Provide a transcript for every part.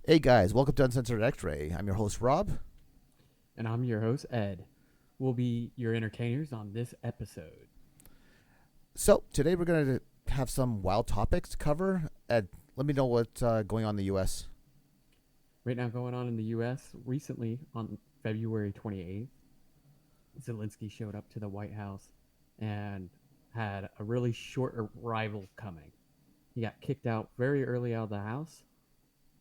Hey guys, welcome to Uncensored X-Ray. I'm your host Rob. And I'm your host, Ed. We'll be your entertainers on this episode. So today we're going to have some wild topics to cover. Ed, let me know what's going on in the U.S. Right now, going on in the U.S., recently on February 28th, Zelensky showed up to the White House and had a really short arrival coming. He got kicked out very early out of the house,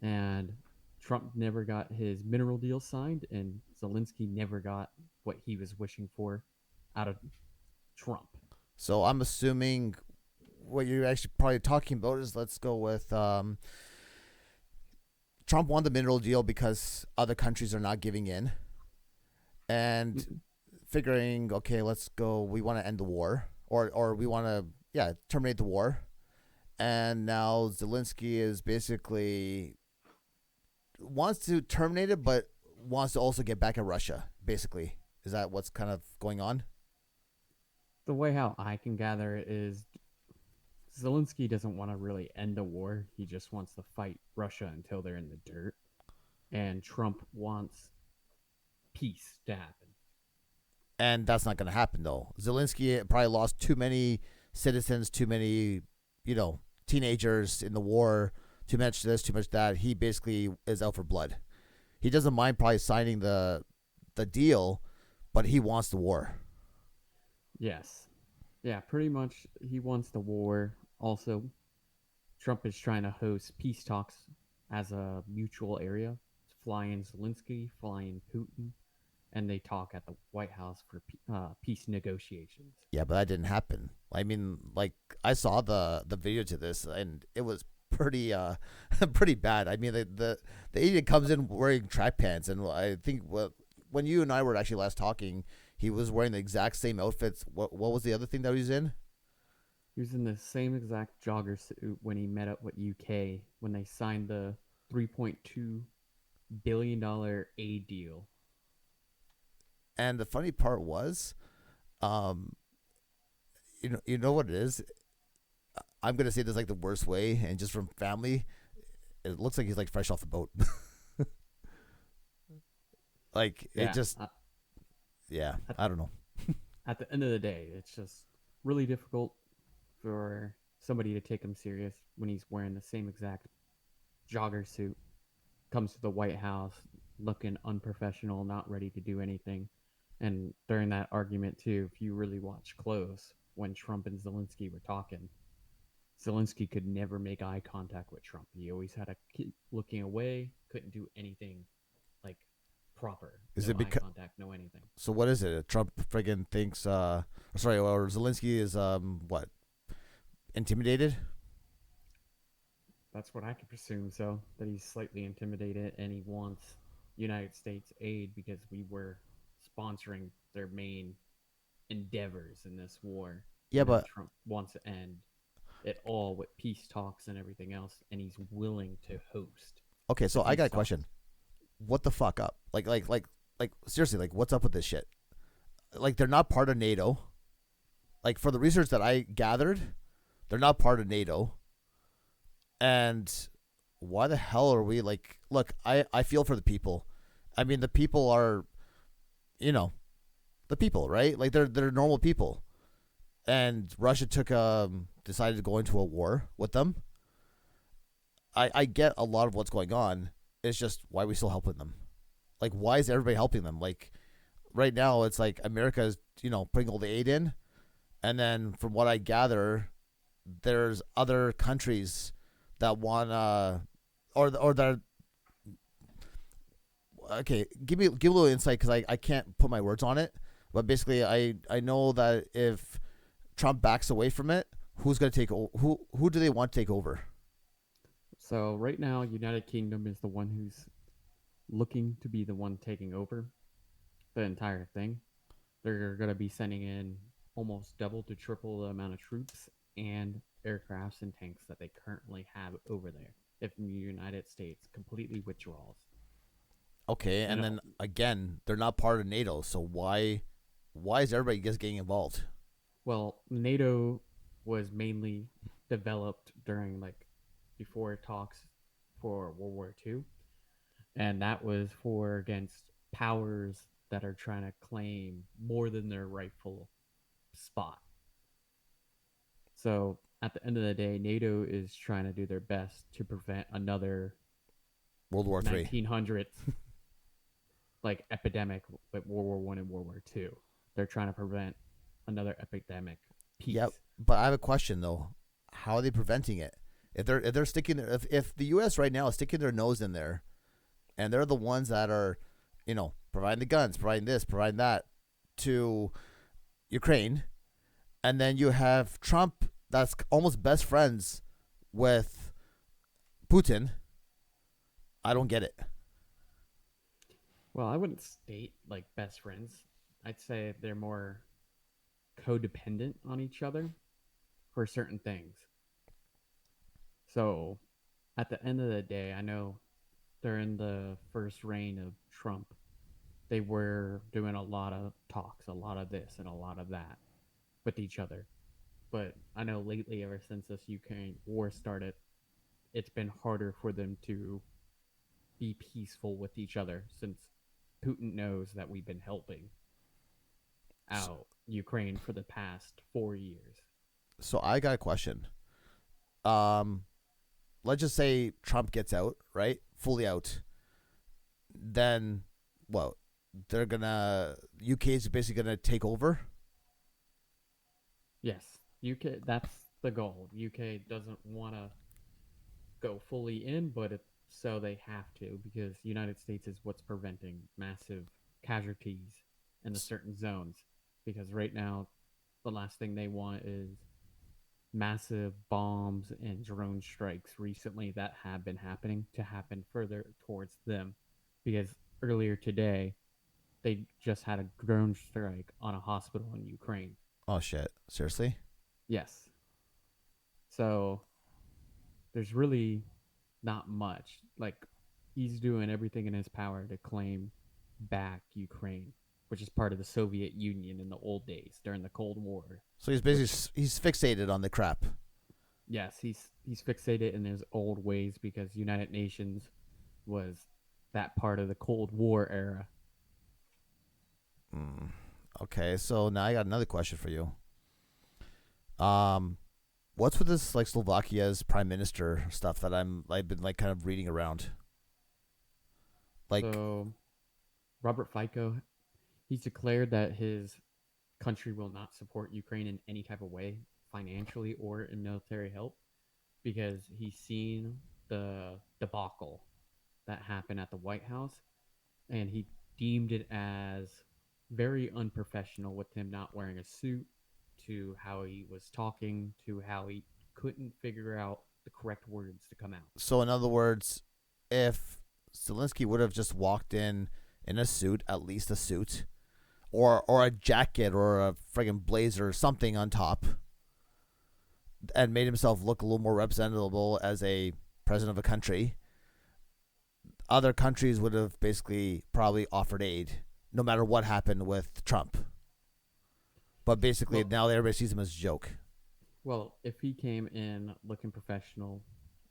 and Trump never got his mineral deal signed, and Zelensky never got what he was wishing for out of Trump. So I'm assuming what you're actually probably talking about is let's go with Trump won the mineral deal because other countries are not giving in, and figuring okay, let's go. We want to end the war, or we want to terminate the war, and now Zelensky is basically wants to terminate it, but wants to also get back at Russia. Basically, is that what's kind of going on? The way how I can gather it is Zelensky doesn't want to really end the war. He just wants to fight Russia until they're in the dirt. And Trump wants peace to happen. And that's not going to happen though. Zelensky probably lost too many citizens, too many, teenagers in the war. Too much this, too much that. He basically is out for blood. He doesn't mind probably signing the deal, but he wants the war. Yes. Yeah, pretty much he wants the war. Also, Trump is trying to host peace talks as a mutual area. Fly in Zelensky, fly in Putin, and they talk at the White House for peace negotiations. Yeah, but that didn't happen. I mean, like I saw the video to this, and it was pretty pretty bad. I mean, the idiot comes in wearing track pants, and I think when you and I were actually last talking, he was wearing the exact same outfits. What was the other thing that he was in? He was in the same exact jogger suit when he met up with UK when they signed the $3.2 billion aid deal. And the funny part was, um, you know what it is. I'm gonna say this like the worst way, and just from family, it looks like he's like fresh off the boat. Like it Yeah, just, yeah, at, I don't know. at the end of the day, it's just really difficult for somebody to take him serious when he's wearing the same exact jogger suit, comes to the White House looking unprofessional, not ready to do anything. And during that argument, too, if you really watch close, when Trump and Zelensky were talking, Zelensky could never make eye contact with Trump. He always had to keep looking away, couldn't do anything like proper. Is No it eye because? contact, no anything. So what is it? Trump friggin' thinks, or Zelensky is what, intimidated? That's what I could presume. So that he's slightly intimidated and he wants United States aid because we were sponsoring their main endeavors in this war. Yeah, And now but Trump wants to end it all with peace talks and everything else, and he's willing to host okay. the So I got peace a question. talks. What the fuck up? Like seriously, like what's up with this shit? Like they're not part of NATO. Like for the research that I gathered, they're not part of NATO. And why the hell are we like? Look, I feel for the people. I mean, the people are, you know, the people, right? Like they're normal people. And Russia took decided to go into a war with them. I get a lot of what's going on. It's just why are we still helping them? Like why is everybody helping them? Like right now it's like America is, putting all the aid in, and then from what I gather, there's other countries that want or that okay, give a little insight because I can't put my words on it. But basically I know that if Trump backs away from it, who's going to who do they want to take over? So right now, United Kingdom is the one who's looking to be the one taking over the entire thing. They're going to be sending in almost double to triple the amount of troops and aircrafts and tanks that they currently have over there if the United States completely withdraws. Okay, And and then again, they're not part of NATO, so why is everybody just getting involved? well, NATO was mainly developed during like before talks for World War II. and that was for against powers that are trying to claim more than their rightful spot. So at the end of the day, NATO is trying to do their best to prevent another World War Three. 1900s like epidemic like World War One and World War Two. They're trying to prevent another epidemic Yep. peace. But I have a question though. How are they preventing it? If they're sticking if the U.S. right now is sticking their nose in there, and they're the ones that are, providing the guns, providing this, providing that to Ukraine, and then you have Trump that's almost best friends with Putin. I don't get it. Well, I wouldn't state like best friends. I'd say they're more codependent on each other for certain things. So at the end of the day, I know during the first reign of Trump, they were doing a lot of talks, a lot of this and a lot of that with each other. But I know lately, ever since this Ukraine war started, it's been harder for them to be peaceful with each other since Putin knows that we've been helping out Ukraine for the past 4 years. So I got a question. Um, let's just say Trump gets out, right? Fully out. Then, well, they're gonna UK is basically gonna take over. Yes, UK. That's the goal. UK doesn't want to go fully in, but so they have to because the United States is what's preventing massive casualties in the certain zones. Because right now, the last thing they want is massive bombs and drone strikes recently that have been happening to happen further towards them. Because earlier today, they just had a drone strike on a hospital in Ukraine. Oh shit! Seriously? Yes. So there's really not much. Like he's doing everything in his power to claim back Ukraine, which is part of the Soviet Union in the old days during the Cold War. So he's Which basically he's fixated on the crap. yes, he's fixated in his old ways because United Nations was that part of the Cold War era. Mm. Okay, so now I got another question for you. Um, what's with this like Slovakia's prime minister stuff that I've been like kind of reading around? Like, So Robert Fico, he's declared that his country will not support Ukraine in any type of way, financially or in military help, because he's seen the debacle that happened at the White House, and he deemed it as very unprofessional with him not wearing a suit, to how he was talking, to how he couldn't figure out the correct words to come out. so in other words, if Zelensky would have just walked in a suit, at least a suit, or a jacket or a friggin' blazer or something on top, and made himself look a little more representable as a president of a country, other countries would have basically probably offered aid, no matter what happened with Trump. But basically, Well, now everybody sees him as a joke. well, if he came in looking professional,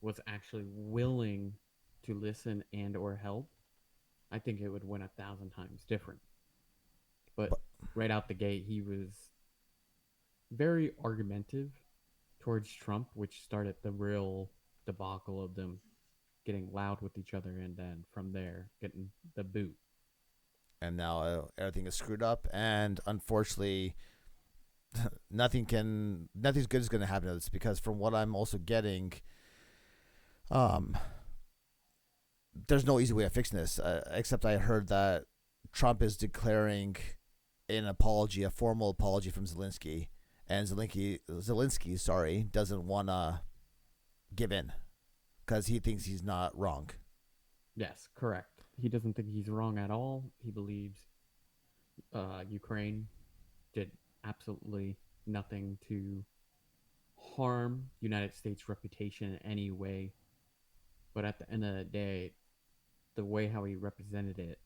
was actually willing to listen and or help, I think it would win 1,000 times different. But But right out the gate, he was very argumentative towards Trump, which started the real debacle of them getting loud with each other, and then from there getting the boot. and now everything is screwed up, and unfortunately, nothing's good is going to happen to this because from what I'm also getting, um, there's no easy way of fixing this. Except I heard that Trump is declaring an apology, a formal apology from Zelensky, and Zelensky, sorry, doesn't want to give in because he thinks he's not wrong. Yes, correct. He doesn't think he's wrong at all. He believes Ukraine did absolutely nothing to harm United States reputation in any way. But at the end of the day, the way how he represented it,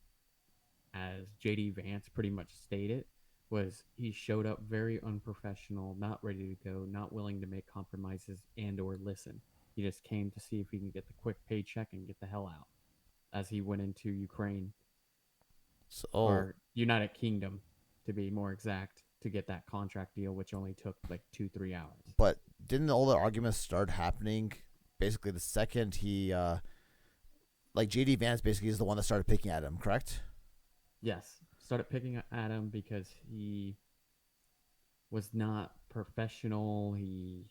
as JD Vance pretty much stated, was he showed up very unprofessional, not ready to go, not willing to make compromises and or listen. He just came to see if he can get the quick paycheck and get the hell out. as he went into Ukraine, So, or United Kingdom to be more exact, to get that contract deal, which only took like 2-3 hours. but didn't all the arguments start happening basically the second he, like JD Vance basically is the one that started picking at him, correct? Yes, started picking at him because he was not professional. He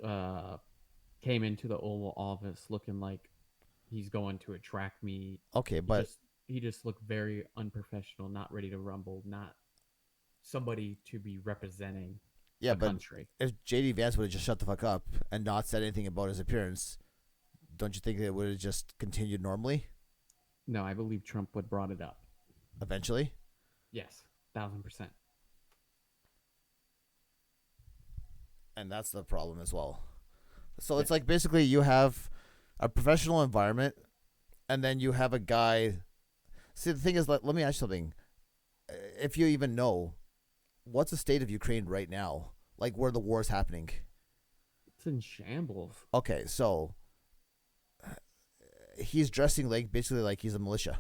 uh, came into the Oval Office looking like he's going to attract me. Okay, He but just he just looked very unprofessional, not ready to rumble, not somebody to be representing yeah, a but country. if JD Vance would have just shut the fuck up and not said anything about his appearance, don't you think it would have just continued normally No, I believe Trump would brought it up. eventually? Yes, 1,000%. And that's the problem as well. So it's Yes, like basically you have a professional environment, and then you have a guy. See, the thing is, let me ask you something. If you even know, what's the state of Ukraine right now? Like where the war is happening? it's in shambles. Okay, so he's dressing like basically like he's a militia.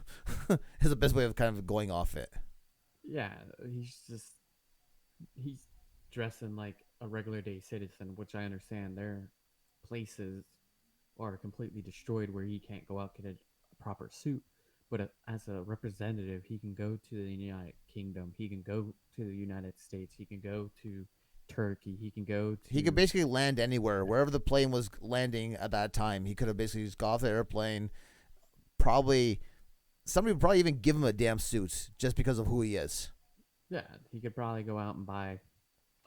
Is the best way of kind of going off it. Yeah, he's dressing like a regular day citizen, which I understand. Their places are completely destroyed where he can't go out get a proper suit. But as a representative, he can go to the United Kingdom. He can go to the United States. He can go to Turkey. He can go He could to basically land anywhere, wherever the plane was landing at that time. He could have basically just got off the airplane. Probably somebody would probably even give him a damn suit just because of who he is. yeah. He could probably go out and buy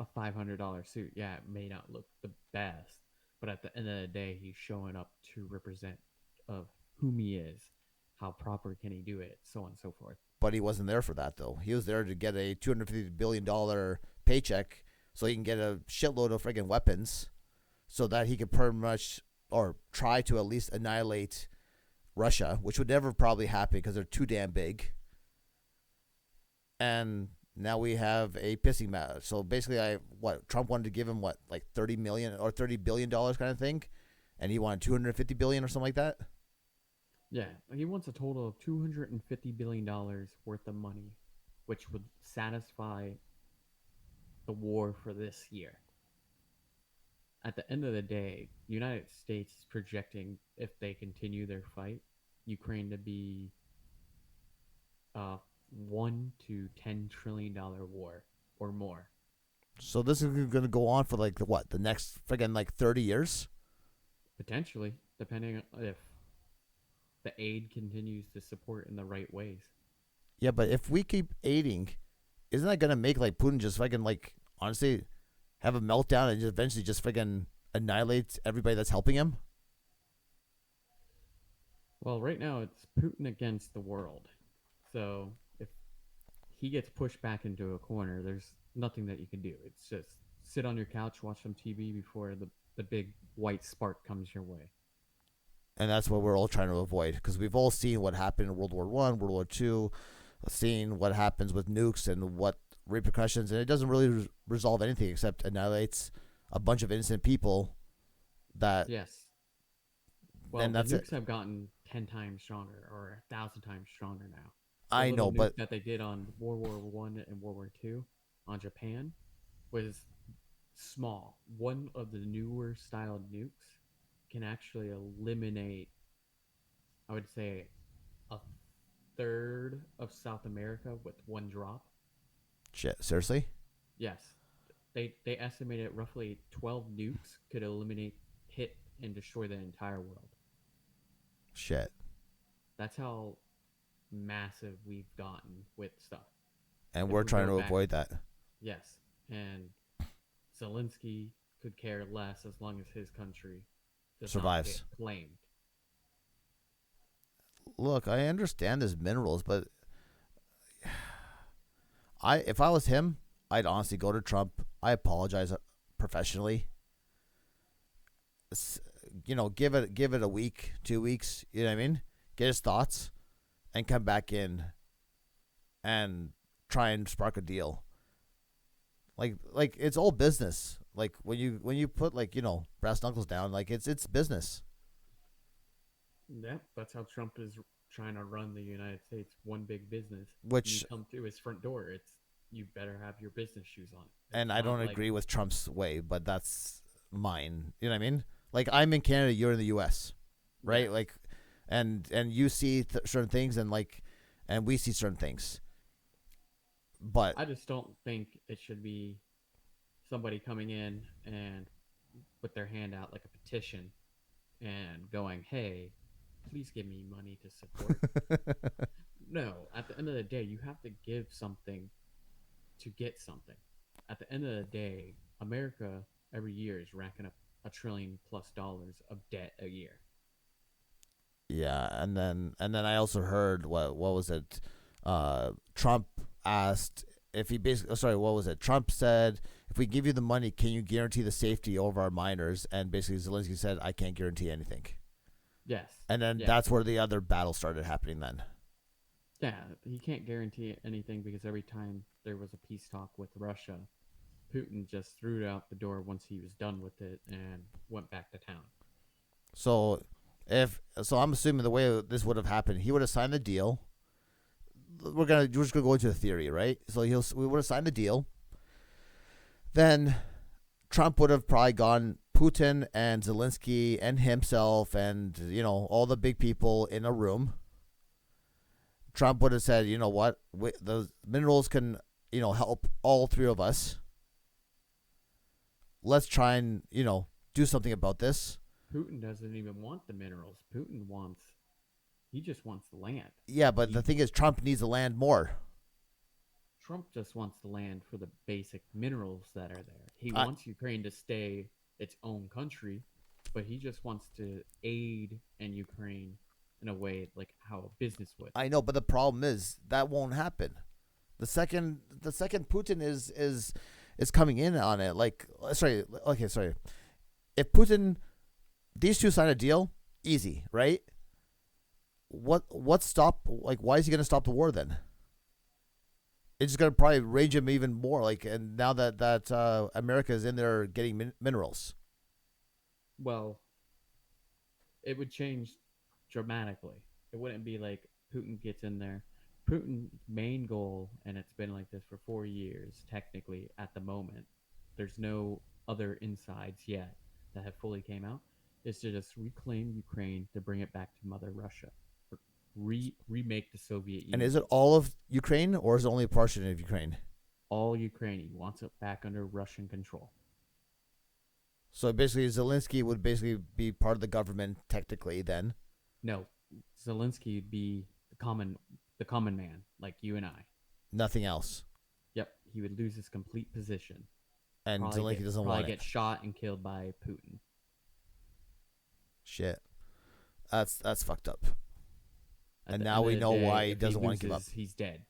a $500 suit. Yeah, it may not look the best, but at the end of the day, he's showing up to represent of whom he is, how proper can he do it, so on and so forth. But he wasn't there for that though. He was there to get a $250 billion paycheck so he can get a shitload of friggin' weapons so that he could pretty much or try to at least annihilate Russia, which would never probably happen because they're too damn big. And now we have a pissing match. So basically, Trump wanted to give him like 30 million or $30 billion kind of thing, and he wanted 250 billion or something like that. Yeah, he wants a total of $250 billion worth of money, which would satisfy the war for this year. At the end of the day, the United States is projecting, if they continue their fight, Ukraine to be a $1 to $10 trillion war or more. So this is going to go on for like the next friggin' like 30 years. Potentially, depending on if the aid continues to support in the right ways. Yeah, but if we keep aiding, isn't that going to make like Putin just fucking like honestly have a meltdown and just eventually just friggin' annihilate everybody that's helping him? Well, right now it's Putin against the world. So if he gets pushed back into a corner, there's nothing that you can do. It's just sit on your couch, watch some TV before the big white spark comes your way. And that's what we're all trying to avoid because we've all seen what happened in World War One, World War Two, seen what happens with nukes and what repercussions, and it doesn't really resolve anything except annihilates a bunch of innocent people. That Yes. Well, and the that's it. nukes have gotten 10 times stronger or 1,000 times stronger now. The I know, little but nuke that they did on World War One and World War Two on Japan was small. One of the newer style nukes can actually eliminate, I would say, a third of South America with one drop. shit, seriously, Yes, they estimated roughly 12 nukes could eliminate, hit, and destroy the entire world. shit, That's how massive we've gotten with stuff. and If we're we trying go to back, avoid that. yes, and Zelensky could care less as long as his country does not get Survives. claimed. Look, I understand there's minerals, but if I was him, I'd honestly go to Trump. I apologize professionally. Give it a week, 2 weeks. You know what I mean? Get his thoughts, and come back in, and try and spark a deal. Like it's all business. Like when you put brass knuckles down, like it's business. Yep, that's how Trump is trying to run the United States, one big business. When you which, come through his front door, it's you better have your business shoes on. and It's I not don't like agree with Trump's way, but that's mine. You know what I mean? Like I'm in Canada, you're in the U.S., right? yes. Like, and you see certain things, and like, and we see certain things, but I just don't think it should be somebody coming in and with their hand out like a petition and going, "Hey, please give me money to support." No, at the end of the day, you have to give something to get something. At the end of the day, America every year is racking up $1 trillion+ of debt a year. yeah, and then I also heard what was it? Trump asked if he basically sorry, what was it? Trump said, if we give you the money, can you guarantee the safety of our miners? And basically Zelensky said, I can't guarantee anything. Yes. And then Yeah. that's where the other battle started happening. Then Yeah. He can't guarantee anything because every time there was a peace talk with Russia, Putin just threw it out the door once he was done with it and went back to town. so I'm assuming the way this would have happened, he would have signed the deal. We're just gonna go into the theory, right? So we would have signed the deal. Then Trump would have probably gone Putin and Zelensky and himself and all the big people in a room. Trump would have said, you know what, the minerals can help all three of us. Let's try and do something about this. Putin doesn't even want the minerals. He just wants the land. Yeah, but He, the thing is, Trump needs the land more. Trump just wants the land for the basic minerals that are there. He I wants Ukraine to stay its own country, but he just wants to aid in Ukraine in a way like how a business would. I know, but the problem is that won't happen. The second Putin is coming in on it. Like, sorry, okay, sorry. If Putin, these two sign a deal, easy, right? What stop? Like, why is he gonna stop the war then? It's just gonna probably rage him even more. Like, and now that America is in there getting minerals. Well, it would change dramatically. It wouldn't be like Putin gets in there. Putin's main goal, and it's been like this for 4 years, technically at the moment. There's no other insides yet that have fully came out. Is to just reclaim Ukraine to bring it back to Mother Russia, remake the Soviet And Union. is it all of Ukraine, or is it only a portion of Ukraine? All Ukraine. He wants it back under Russian control. So basically, Zelensky would basically be part of the government technically. Then No, Zelensky would be the common man like you and I. nothing else, Yep, he would lose his complete position. and Zelensky doesn't Probably want get it. shot and killed by Putin. Shit, that's fucked up. At And the now end of we the know day, why he if doesn't want to give up, He's dead.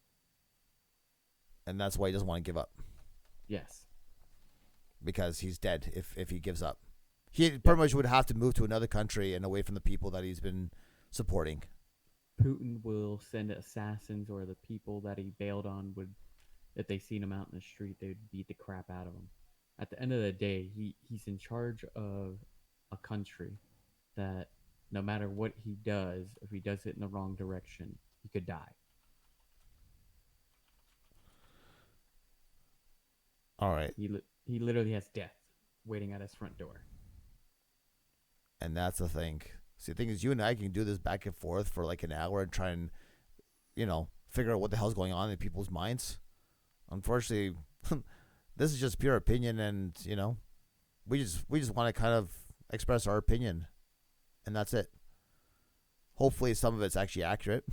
and that's why he doesn't want to give up, Yes. because he's dead if he gives up. He pretty much would have to move to another country and away from the people that he's been supporting. Putin will send assassins or the people that he bailed on would, if they seen him out in the street, they would beat the crap out of him. At the end of the day, he's in charge of a country that no matter what he does, if he does it in the wrong direction, he could die. All right, He literally has death waiting at his front door. and that's the thing. See, the thing is, you and I can do this back and forth for like an hour and try and figure out what the hell's going on in people's minds. Unfortunately, this is just pure opinion, and we just want to kind of express our opinion, and that's it. Hopefully, some of it's actually accurate.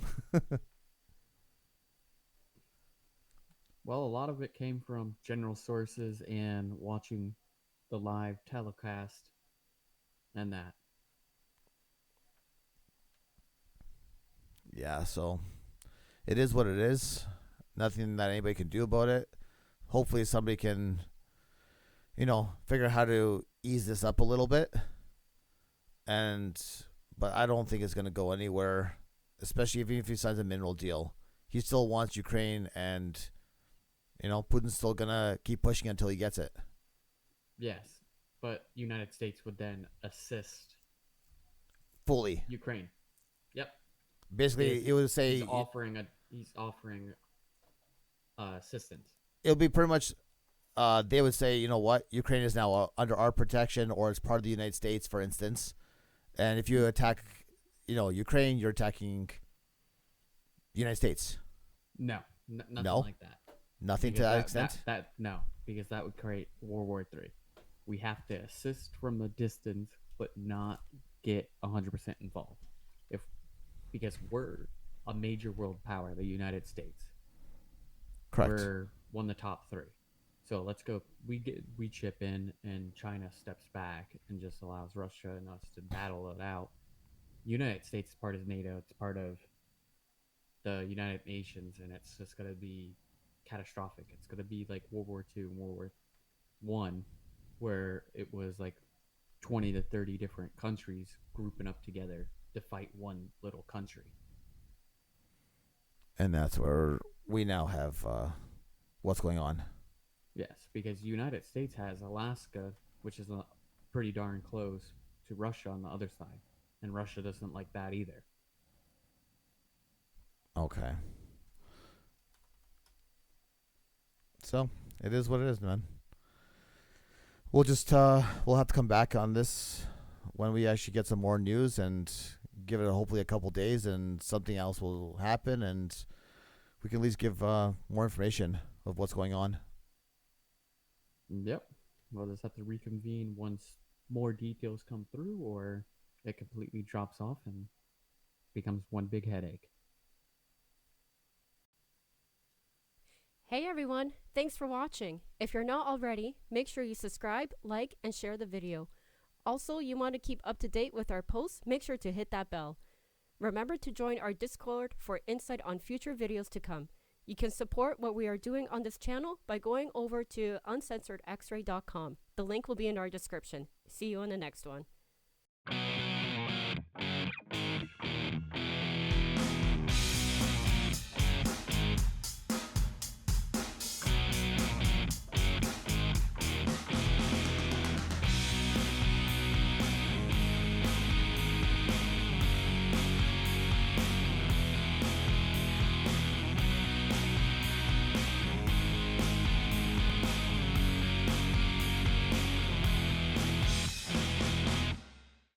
Well, a lot of it came from general sources and watching the live telecast and that. Yeah, so it is what it is. Nothing that anybody can do about it. Hopefully, somebody can, figure out how to ease this up a little bit. But I don't think it's going to go anywhere, especially if he signs a mineral deal. He still wants Ukraine, and Putin's still gonna keep pushing until he gets it. Yes, but United States would then assist Fully. Ukraine. Yep. Basically, it would say He's offering assistance. it would be pretty much. They would say, you know what, Ukraine is now under our protection, or it's part of the United States, for instance. And if you attack, Ukraine, you're attacking the United States. No, nothing No? like that. Nothing to Because that extent. no, because that would create World War III. We have to assist from a distance, but not get 100% involved. If Because we're a major world power, the United States. Correct. We're one of the top three. So let's go. We chip in, and China steps back and just allows Russia and us to battle it out. United States is part of NATO. It's part of the United Nations, and it's just going to be catastrophic. It's going to be like World War II and World War One, where it was like 20 to 30 different countries grouping up together to fight one little country. And that's where we now have what's going on. Yes, because the United States has Alaska, which is pretty darn close to Russia on the other side, and Russia doesn't like that either. Okay. So it is what it is, man. We'll just we'll have to come back on this when we actually get some more news, and give it hopefully a couple days, and something else will happen, and we can at least give more information of what's going on. Yep. We'll just have to reconvene once more details come through, or it completely drops off and becomes one big headache. Hey everyone, thanks for watching. If you're not already, make sure you subscribe, like, and share the video. Also, you want to keep up to date with our posts, make sure to hit that bell. Remember to join our Discord for insight on future videos to come. You can support what we are doing on this channel by going over to uncensoredxray.com. The link will be in our description. See you in the next one.